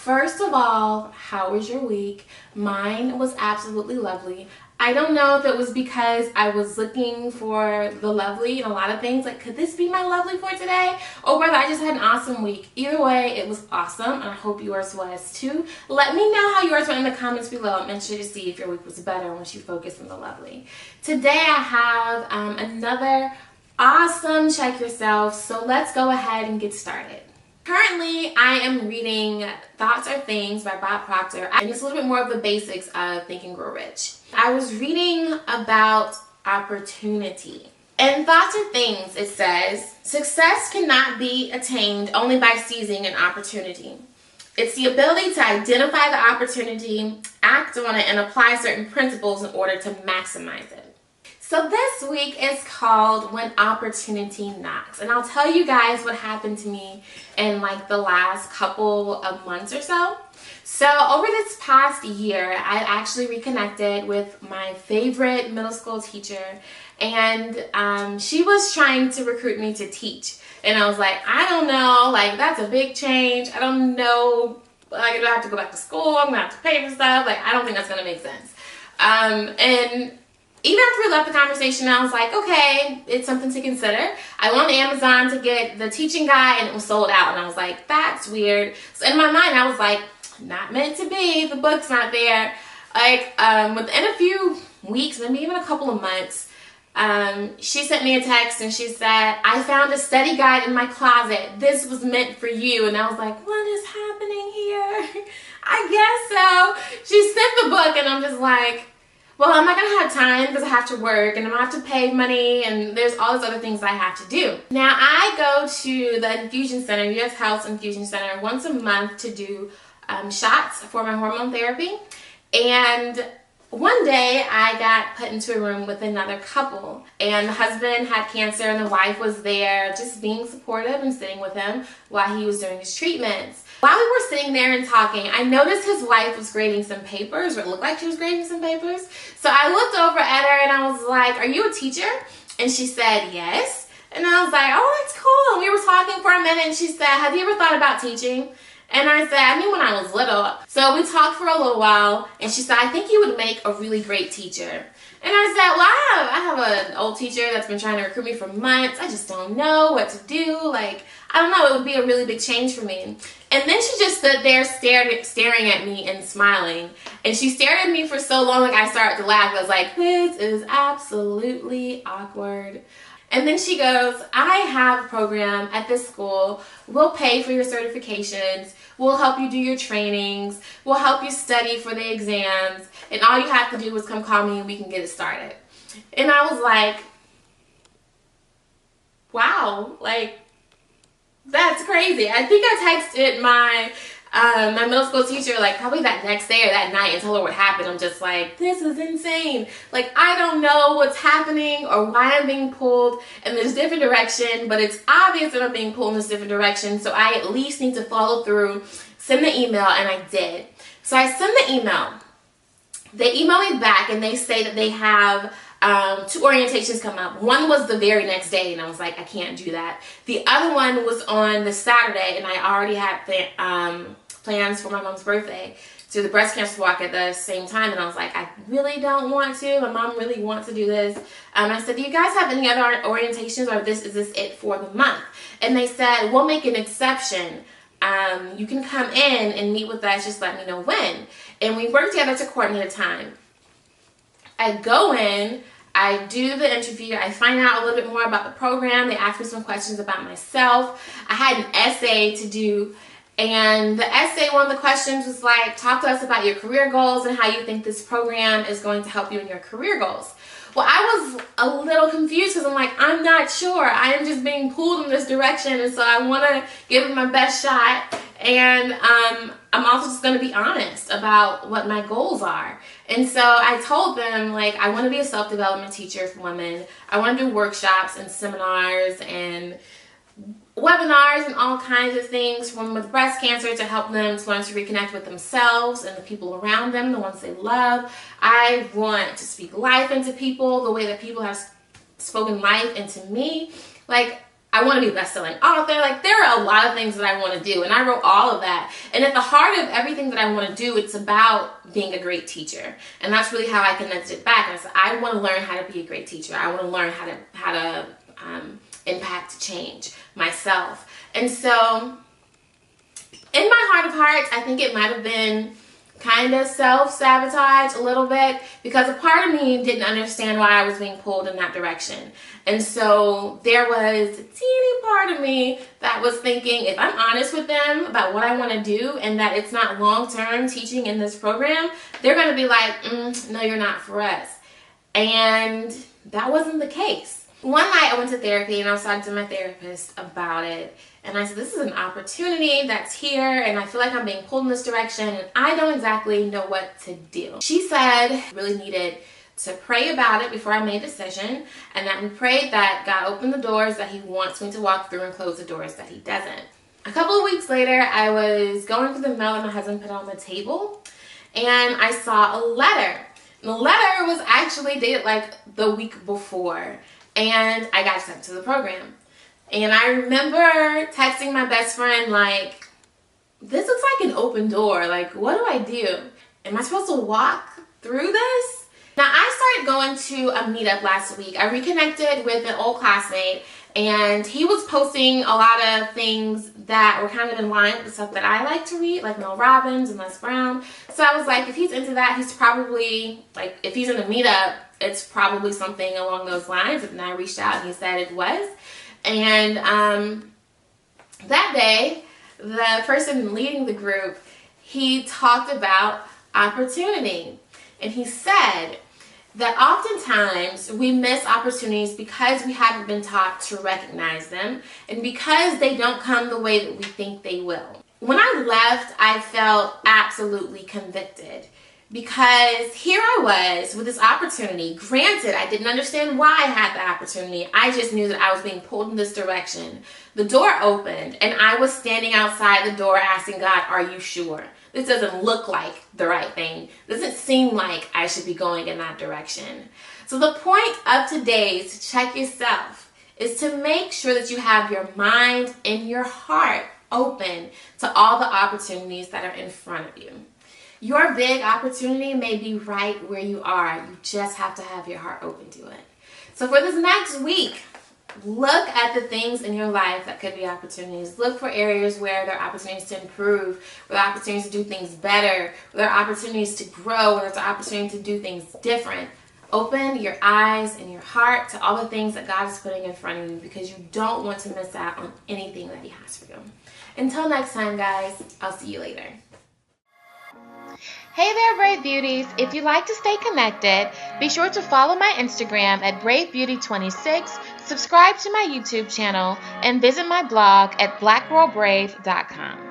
First of all, how was your week? Mine was absolutely lovely. I don't know if it was because I was looking for the lovely in a lot of things, like could this be my lovely for today? Or whether I just had an awesome week. Either way, it was awesome, and I hope yours was too. Let me know how yours went in the comments below. I'm interested to see if your week was better once you focus on the lovely. Today I have another awesome check yourself, so let's go ahead and get started. Currently, I am reading Thoughts Are Things by Bob Proctor, and it's a little bit more of the basics of Think and Grow Rich. I was reading about opportunity. In Thoughts Are Things, it says, success cannot be attained only by seizing an opportunity. It's the ability to identify the opportunity, act on it, and apply certain principles in order to maximize it. So this week is called When Opportunity Knocks, and I'll tell you guys what happened to me in like the last couple of months or so. So over this past year, I actually reconnected with my favorite middle school teacher, and she was trying to recruit me to teach. And I was like, I don't know, like that's a big change. I don't know, like I have to go back to school, I'm gonna have to pay for stuff. Like I don't think that's gonna make sense. And even after we left the conversation, I was like, okay, it's something to consider. I went on Amazon to get the teaching guide and it was sold out. And I was like, that's weird. So in my mind, I was like, not meant to be. The book's not there. Like within a few weeks, maybe even a couple of months, she sent me a text and she said, I found a study guide in my closet. This was meant for you. And I was like, what is happening here? I guess so. She sent the book and I'm just like, well, I'm not going to have time because I have to work and I'm going to have to pay money and there's all these other things that I have to do. Now, I go to the infusion center, U.S. Health Infusion Center, once a month to do shots for my hormone therapy. And one day I got put into a room with another couple, and the husband had cancer and the wife was there just being supportive and sitting with him while he was doing his treatments. While we were sitting there and talking, I noticed his wife was grading some papers, or it looked like she was grading some papers. So I looked over at her and I was like, are you a teacher? And she said, yes. And I was like, oh, that's cool. And we were talking for a minute and she said, have you ever thought about teaching? And I said, I mean, when I was little. So we talked for a little while and she said, I think you would make a really great teacher. And I said, well, I have an old teacher that's been trying to recruit me for months. I just don't know what to do. Like, I don't know. It would be a really big change for me. And then she just stood there staring at me and smiling. And she stared at me for so long, like I started to laugh. I was like, this is absolutely awkward. And then she goes, I have a program at this school. We'll pay for your certifications. We'll help you do your trainings. We'll help you study for the exams. And all you have to do is come call me and we can get it started. And I was like, wow, like, that's crazy. I think I texted my my middle school teacher like probably that next day or that night and told her what happened. I'm just like, this is insane. Like, I don't know what's happening or why I'm being pulled in this different direction, but it's obvious that I'm being pulled in this different direction, so I at least need to follow through, send the email, and I did. So I sent the email. They email me back and they say that they have 2 orientations come up. One was the very next day and I was like, I can't do that. The other one was on the Saturday and I already had plans for my mom's birthday to do the breast cancer walk at the same time, and I was like, I really don't want to. My mom really wants to do this. I said, do you guys have any other orientations, or is this it for the month? And they said, we'll make an exception. You can come in and meet with us, just let me know when. And we work together to coordinate a time. I go in, I do the interview, I find out a little bit more about the program. They ask me some questions about myself. I had an essay to do, and the essay, one of the questions was like, talk to us about your career goals and how you think this program is going to help you in your career goals. Well, I was a little confused because I'm like, I'm not sure. I am just being pulled in this direction, and so I want to give it my best shot. And I'm also just going to be honest about what my goals are. And so I told them, like, I want to be a self-development teacher for women. I want to do workshops and seminars and webinars and all kinds of things for women with breast cancer to help them to learn to reconnect with themselves and the people around them, the ones they love. I want to speak life into people the way that people have spoken life into me. Like, I want to be a best-selling author. Like, there are a lot of things that I want to do, and I wrote all of that. And at the heart of everything that I want to do, it's about being a great teacher. And that's really how I connected it back. And I said, I want to learn how to be a great teacher. I want to learn how to impact change myself. And so in my heart of hearts, I think it might have been kind of self-sabotage a little bit, because a part of me didn't understand why I was being pulled in that direction. And so there was a teeny part of me that was thinking, if I'm honest with them about what I want to do and that it's not long-term teaching in this program, they're going to be like, no, you're not for us. And that wasn't the case. One night I went to therapy and I was talking to my therapist about it. And I said, this is an opportunity that's here and I feel like I'm being pulled in this direction and I don't exactly know what to do. She said I really needed to pray about it before I made a decision, and that we prayed that God opened the doors that he wants me to walk through and close the doors that he doesn't. A couple of weeks later, I was going through the mail that my husband put on the table and I saw a letter. And the letter was actually dated like the week before, and I got sent to the program. And I remember texting my best friend like, this looks like an open door. Like, what do I do? Am I supposed to walk through this? Now, I started going to a meetup last week. I reconnected with an old classmate, and he was posting a lot of things that were kind of in line with the stuff that I like to read, like Mel Robbins and Les Brown. So I was like, if he's into that, he's probably, like, if he's in a meetup, it's probably something along those lines. And I reached out and he said it was. And that day, the person leading the group, he talked about opportunity. And he said that oftentimes we miss opportunities because we haven't been taught to recognize them and because they don't come the way that we think they will. When I left, I felt absolutely convicted, because here I was with this opportunity. Granted, I didn't understand why I had the opportunity. I just knew that I was being pulled in this direction. The door opened and I was standing outside the door asking God, are you sure? This doesn't look like the right thing. Doesn't seem like I should be going in that direction. So the point of today's Check Yourself is to make sure that you have your mind and your heart open to all the opportunities that are in front of you. Your big opportunity may be right where you are. You just have to have your heart open to it. So for this next week, look at the things in your life that could be opportunities. Look for areas where there are opportunities to improve, where there are opportunities to do things better, where there are opportunities to grow, where there's an opportunity to do things different. Open your eyes and your heart to all the things that God is putting in front of you, because you don't want to miss out on anything that he has for you. Until next time, guys, I'll see you later. Hey there, Brave Beauties. If you'd like to stay connected, be sure to follow my Instagram at BraveBeauty26, subscribe to my YouTube channel, and visit my blog at blackgirlbrave.com.